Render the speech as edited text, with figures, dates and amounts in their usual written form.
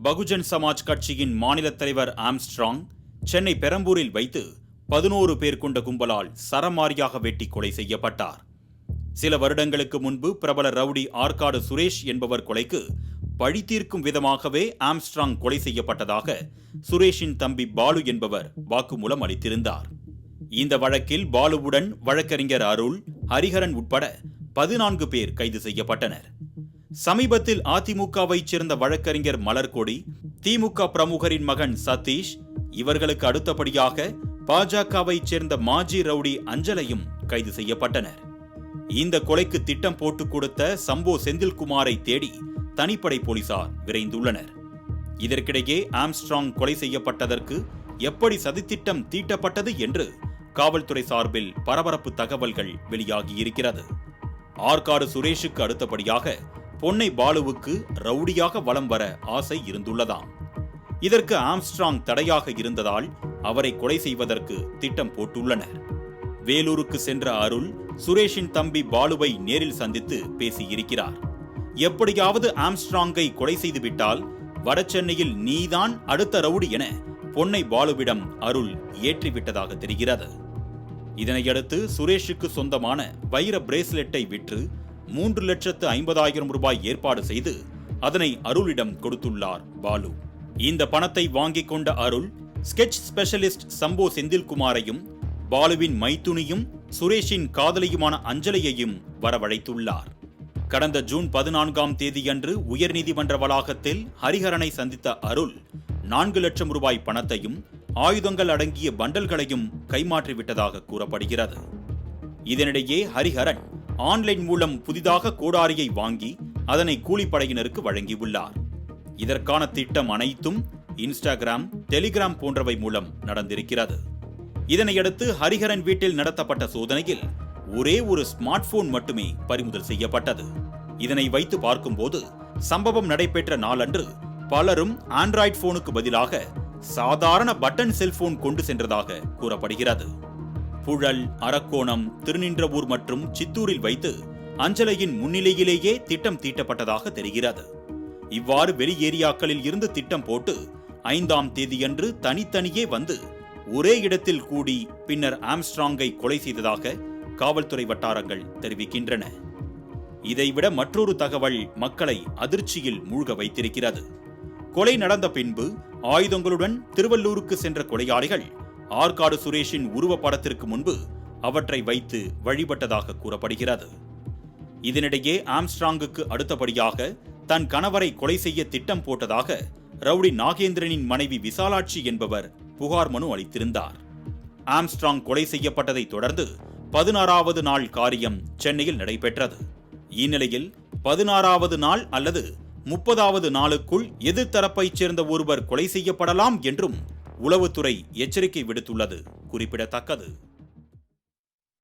பகுஜன் சமாஜ் கட்சியின் மாநில தலைவர் ஆம்ஸ்ட்ராங் சென்னை பெரம்பூரில் வைத்து 11 பேர் கொண்ட கும்பலால் சரமாரியாக வெட்டி கொலை செய்யப்பட்டார். சில வருடங்களுக்கு முன்பு பிரபல ரவுடி ஆற்காடு சுரேஷ் என்பவர் கொலைக்கு பழி தீர்க்கும் விதமாகவே ஆம்ஸ்ட்ராங் கொலை செய்யப்பட்டதாக சுரேஷின் தம்பி பாலு என்பவர் வாக்குமூலம் அளித்திருந்தார். இந்த வழக்கில் பாலுவுடன் வழக்கறிஞர் அருள், ஹரிஹரன் உட்பட 14 பேர் கைது செய்யப்பட்டனர். சமீபத்தில் அதிமுகவைச் சேர்ந்த வழக்கறிஞர் மலர்கொடி, திமுக பிரமுகரின் மகன் சதீஷ், இவர்களுக்கு அடுத்தபடியாக பாஜகவைச் சேர்ந்த மாஜி ரவுடி அஞ்சலையும் கைது செய்யப்பட்டனர். இந்த கொலைக்கு திட்டம் போட்டுக் கொடுத்த சம்போ செந்தில்குமாரை தேடி தனிப்படை போலீசார் விரைந்துள்ளனர். இதற்கிடையே ஆம்ஸ்ட்ராங் கொலை செய்யப்பட்டதற்கு எப்படி சதித்திட்டம் தீட்டப்பட்டது என்று காவல்துறை சார்பில் பரபரப்பு தகவல்கள் வெளியாகியிருக்கிறது. ஆற்காடு சுரேஷுக்கு அடுத்தபடியாக பொன்னை பாலுவுக்கு ரவுடியாக வலம் வர ஆசை இருந்துள்ளதாம். இதற்கு ஆம்ஸ்ட்ராங் தடையாக இருந்ததால் அவரை கொலை செய்வதற்கு திட்டம் போட்டுள்ளனர். வேலூருக்கு சென்ற அருள் சுரேஷின் தம்பி பாலுவை நேரில் சந்தித்து பேசியிருக்கிறார். எப்படியாவது ஆம்ஸ்ட்ராங்கை கொலை செய்துவிட்டால் வடசென்னையில் நீதான் அடுத்த ரவுடி என பொன்னை பாலுவிடம் அருள் ஏற்றிவிட்டதாக தெரிகிறது. இதனையடுத்து சுரேஷுக்கு சொந்தமான வைர பிரேஸ்லெட்டை விற்று 3,50,000 ரூபாய் ஏற்பாடு செய்து அதனை அருளிடம் கொடுத்துள்ளார் பாலு. இந்த பணத்தை வாங்கிக் கொண்ட அருள் ஸ்கெட்ச் ஸ்பெஷலிஸ்ட் சம்போ செந்தில்குமாரையும் பாலுவின் மைத்துனியும் சுரேஷின் காதலியுமான அஞ்சலையையும் வரவழைத்துள்ளார். கடந்த ஜூன் 14ஆம் தேதியன்று உயர்நீதிமன்ற வளாகத்தில் ஹரிஹரனை சந்தித்த அருள் 4 லட்சம் ரூபாய் பணத்தையும் ஆயுதங்கள் அடங்கிய பண்டல்களையும் கைமாற்றிவிட்டதாக கூறப்படுகிறது. இதனிடையே ஹரிஹரன் ஆன்லைன் மூலம் புதிதாக கோடாரியை வாங்கி அதனை கூலிப்படையினருக்கு வழங்கியுள்ளார். இதற்கான திட்டம் அனைத்தும் இன்ஸ்டாகிராம், டெலிகிராம் போன்றவை மூலம் நடந்திருக்கிறது. இதனையடுத்து ஹரிஹரன் வீட்டில் நடத்தப்பட்ட சோதனையில் ஒரே ஒரு ஸ்மார்ட் போன் மட்டுமே பறிமுதல் செய்யப்பட்டது. இதனை வைத்து பார்க்கும்போது சம்பவம் நடைபெற்ற நாளன்று பலரும் ஆண்ட்ராய்டு போனுக்கு பதிலாக சாதாரண பட்டன் செல்போன் கொண்டு சென்றதாக கூறப்படுகிறது. புழல், அரக்கோணம், திருநின்றவூர் மற்றும் சித்தூரில் வைத்து அஞ்சலையின் முன்னிலையிலேயே திட்டம் தீட்டப்பட்டதாக தெரிகிறது. இவ்வாறு வெளி ஏரியாக்களில் இருந்து திட்டம் போட்டு 5ஆம் தேதியன்று தனித்தனியே வந்து ஒரே இடத்தில் கூடி பின்னர் ஆம்ஸ்ட்ராங்கை கொலை செய்ததாக காவல்துறை வட்டாரங்கள் தெரிவிக்கின்றன. இதைவிட மற்றொரு தகவல் மக்களை அதிர்ச்சியில் மூழ்க வைத்திருக்கிறது. கொலை நடந்த பின்பு ஆயுதங்களுடன் திருவள்ளூருக்கு சென்ற கொலையாளிகள் ஆற்காடு சுரேஷின் உருவப்படத்திற்கு முன்பு அவற்றை வைத்து வழிபட்டதாக கூறப்படுகிறது. இதனிடையே ஆம்ஸ்ட்ராங்குக்கு அடுத்தபடியாக தன் கணவரை கொலை செய்ய திட்டம் போட்டதாக ரவுடி நாகேந்திரனின் மனைவி விசாலாட்சி என்பவர் புகார் மனு அளித்திருந்தார். ஆம்ஸ்ட்ராங் கொலை செய்யப்பட்டதை தொடர்ந்து 16வது நாள் காரியம் சென்னையில் நடைபெற்றது. இந்நிலையில் 16வது நாள் அல்லது 30வது நாளுக்குள் எதிர்த்தரப்பைச் சேர்ந்த ஒருவர் கொலை செய்யப்படலாம் என்றும் உளவுத்துறை எச்சரிக்கை விடுத்துள்ளது குறிப்பிடத்தக்கது.